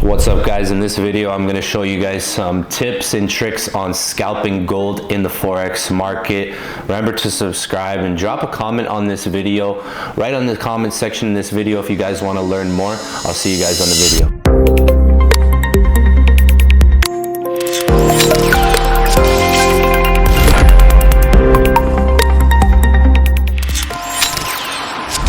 What's up guys, in this video I'm going to show you guys some tips and tricks on scalping gold in the Forex market. Remember to subscribe and drop a comment on this video, right on the comment section in this video if you guys want to learn more. I'll see you guys on the video.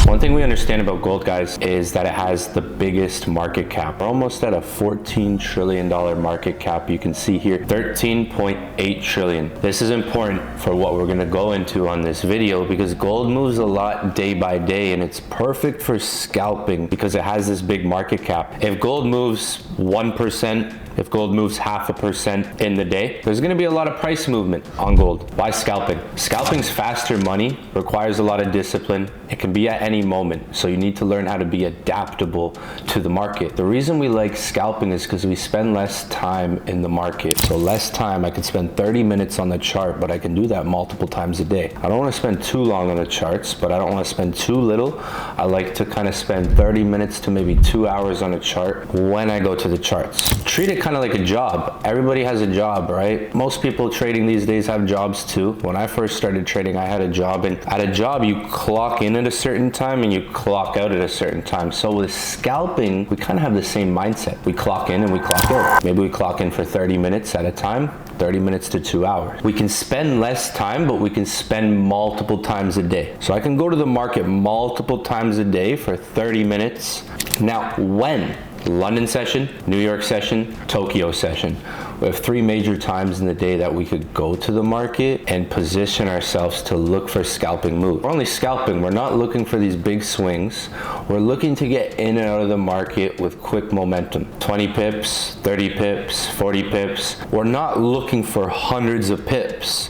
One thing we understand about gold, guys, is that it has the biggest market cap. We're almost at a $14 trillion market cap. You can see here, 13.8 trillion. This is important for what we're gonna go into on this video because gold moves a lot day by day and it's perfect for scalping because it has this big market cap. If gold moves 1%, if gold moves 0.5% in the day, there's gonna be a lot of price movement on gold. Why scalping? Scalping's faster money, requires a lot of discipline. It can be at any moment, so you need to learn how to be adaptable to the market. The reason we like scalping is because we spend less time in the market. So less time, I could spend 30 minutes on the chart, but I can do that multiple times a day. I don't wanna spend too long on the charts, but I don't wanna spend too little. I like to kind of spend 30 minutes to maybe 2 hours on a chart when I go to the charts. Treat it kind of like a job. Everybody has a job, right? Most people trading these days have jobs too. When I first started trading, I had a job, and at a job, you clock in at a certain time and you clock out at a certain time. So with scalping, we kind of have the same mindset. We clock in and we clock out. Maybe we clock in for 30 minutes at a time, 30 minutes to 2 hours. We can spend less time, but we can spend multiple times a day. So I can go to the market multiple times a day for 30 minutes. Now, when? London session, New York session, Tokyo session. We have 3 major times in the day that we could go to the market and position ourselves to look for scalping moves. We're only scalping, we're not looking for these big swings. We're looking to get in and out of the market with quick momentum. 20 pips, 30 pips, 40 pips. We're not looking for hundreds of pips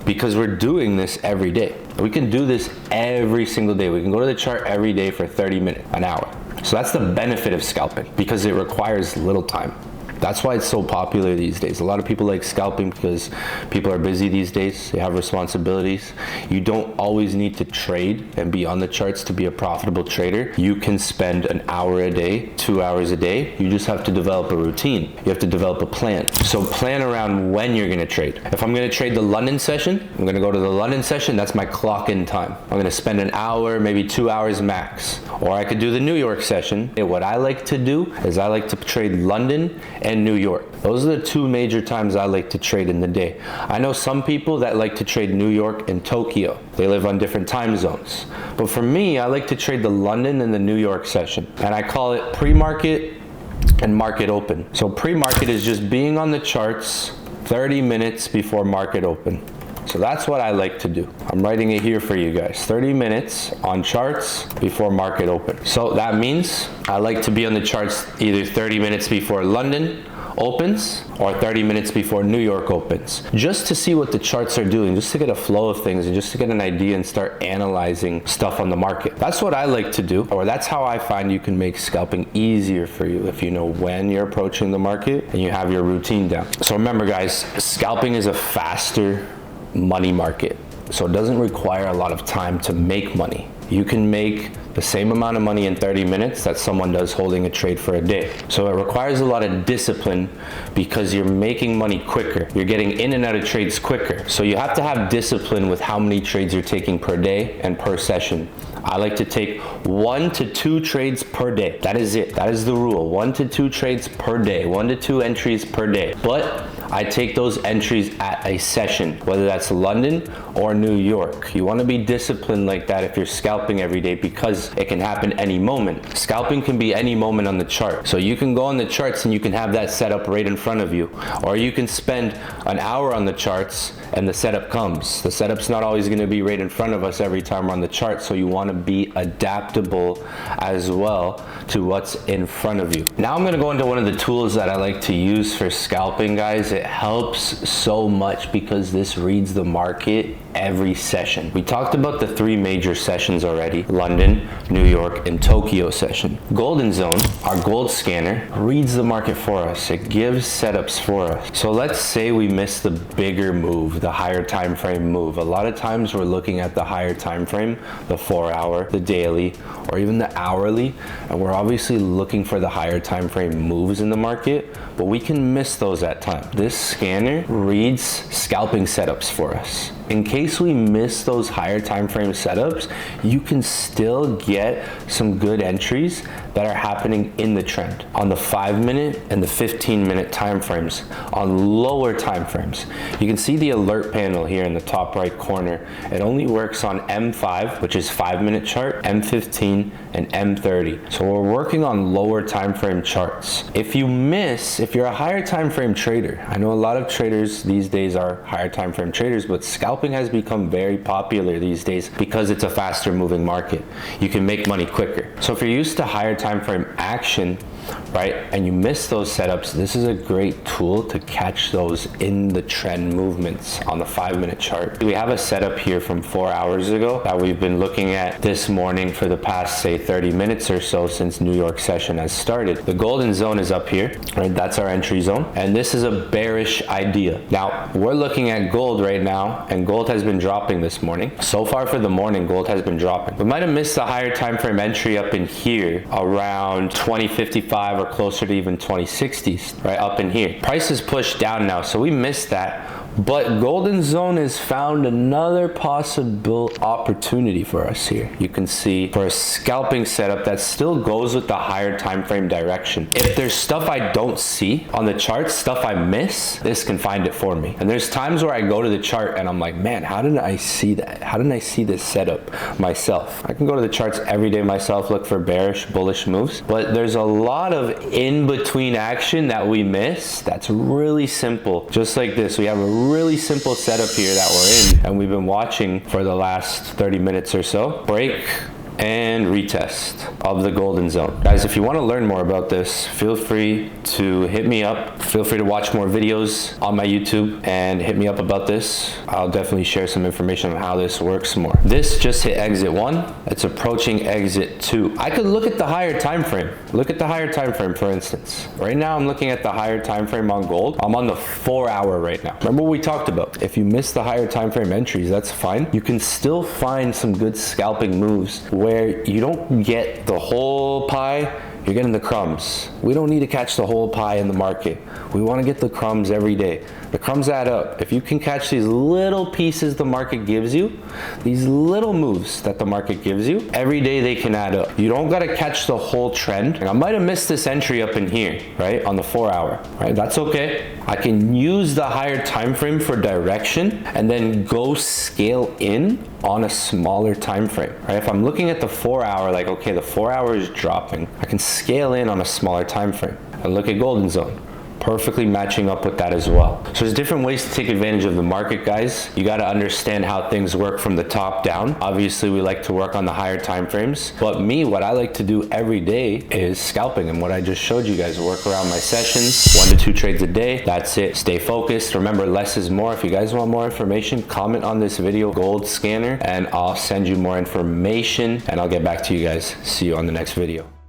because we're doing this every day. We can do this every single day. We can go to the chart every day for 30 minutes, an hour. So that's the benefit of scalping because it requires little time. That's why it's so popular these days. A lot of people like scalping because people are busy these days. They have responsibilities. You don't always need to trade and be on the charts to be a profitable trader. You can spend an hour a day, 2 hours a day. You just have to develop a routine. You have to develop a plan. So plan around when you're gonna trade. If I'm gonna trade the London session, I'm gonna go to the London session, that's my clock in time. I'm gonna spend an hour, maybe 2 hours max. Or I could do the New York session. And what I like to do is I like to trade London and New York. Those are the 2 major times I like to trade in the day. I know some people that like to trade New York and Tokyo. They live on different time zones. But for me, I like to trade the London and the New York session. And I call it pre-market and market open. So pre-market is just being on the charts 30 minutes before market open. So that's what I like to do. I'm writing it here for you guys. 30 minutes on charts before market open. So that means I like to be on the charts either 30 minutes before London opens or 30 minutes before New York opens, just to see what the charts are doing, just to get a flow of things and just to get an idea and start analyzing stuff on the market. That's what I like to do, or that's how I find you can make scalping easier for you if you know when you're approaching the market and you have your routine down. So remember guys, scalping is a faster money market, so it doesn't require a lot of time to make money. You can make the same amount of money in 30 minutes that someone does holding a trade for a day. So it requires a lot of discipline because you're making money quicker. You're getting in and out of trades quicker. So you have to have discipline with how many trades you're taking per day and per session. I like to take 1 to 2 trades per day. That is it. That is the rule. 1 to 2 trades per day. 1 to 2 entries per day. But I take those entries at a session, whether that's London or New York. You want to be disciplined like that if you're scalping every day because it can happen any moment. Scalping can be any moment on the chart. So you can go on the charts and you can have that setup right in front of you. Or you can spend an hour on the charts and the setup comes. The setup's not always going to be right in front of us every time we're on the chart. So you want to be adaptable as well to what's in front of you. Now I'm going to go into one of the tools that I like to use for scalping, guys. it helps so much because this reads the market every session. We talked about the 3 major sessions already: London, New York, and Tokyo session. Golden Zone, our gold scanner, reads the market for us. It gives setups for us. So let's say we miss the bigger move, the higher time frame move. A lot of times we're looking at the higher time frame, the 4-hour, the daily, or even the hourly, and we're obviously looking for the higher time frame moves in the market, but we can miss those at times. This scanner reads scalping setups for us. In case we miss those higher time frame setups, you can still get some good entries that are happening in the trend on the 5-minute and the 15-minute time frames. On lower time frames, you can see the alert panel here in the top right corner. It only works on M5, which is 5-minute chart, M15, and M30. So we're working on lower time frame charts. If you're a higher time frame trader, I know a lot of traders these days are higher time frame traders, but scalping has become very popular these days because it's a faster moving market. You can make money quicker. So if you're used to higher time frame action, right, and you miss those setups, this is a great tool to catch those in the trend movements on the 5-minute chart. We have a setup here from 4 hours ago that we've been looking at this morning for the past, say, 30 minutes or so since New York session has started. The golden zone is up here, right? That's our entry zone, and this is a bearish idea. Now, we're looking at gold right now, and gold has been dropping this morning. So far for the morning, gold has been dropping. We might have missed the higher time frame entry up in here around 2055 or closer to even 2060s, right up in here. Price is pushed down now, so we missed that. But golden zone has found another possible opportunity for us here. You can see for a scalping setup that still goes with the higher time frame direction. If there's stuff I don't see on the chart, stuff I miss, this can find it for me. And there's times where I go to the chart and I'm like, man, how didn't I see that? How didn't I see this setup myself? I can go to the charts every day myself, look for bearish, bullish moves, but there's a lot of in-between action that we miss that's really simple. Just like this, we have a really simple setup here that we're in and we've been watching for the last 30 minutes or so. Break and retest of the golden zone. Guys, if you want to learn more about this, feel free to hit me up. Feel free to watch more videos on my YouTube and hit me up about this. I'll definitely share some information on how this works more. This just hit exit 1. It's approaching exit 2. I could look at the higher time frame. Look at the higher time frame, for instance. Right now, I'm looking at the higher time frame on gold. I'm on the 4-hour right now. Remember what we talked about? If you miss the higher time frame entries, that's fine. You can still find some good scalping moves where you don't get the whole pie, you're getting the crumbs. We don't need to catch the whole pie in the market. We want to get the crumbs every day. The crumbs add up. If you can catch these little pieces the market gives you, these little moves that the market gives you, every day they can add up. You don't got to catch the whole trend. I might have missed this entry up in here, right, on the 4-hour, right? That's okay. I can use the higher time frame for direction and then go scale in on a smaller time frame, right? If I'm looking at the 4-hour, like, okay, the 4-hour is dropping, I can scale in on a smaller time frame and look at golden zone. Perfectly matching up with that as well. So there's different ways to take advantage of the market, guys. You got to understand how things work from the top down. Obviously, we like to work on the higher time frames, but me, what I like to do every day is scalping, and what I just showed you guys, work around my sessions, 1 to 2 trades a day. That's it. Stay focused. Remember, less is more. If you guys want more information, comment on this video, gold scanner, and I'll send you more information, and I'll get back to you guys. See you on the next video.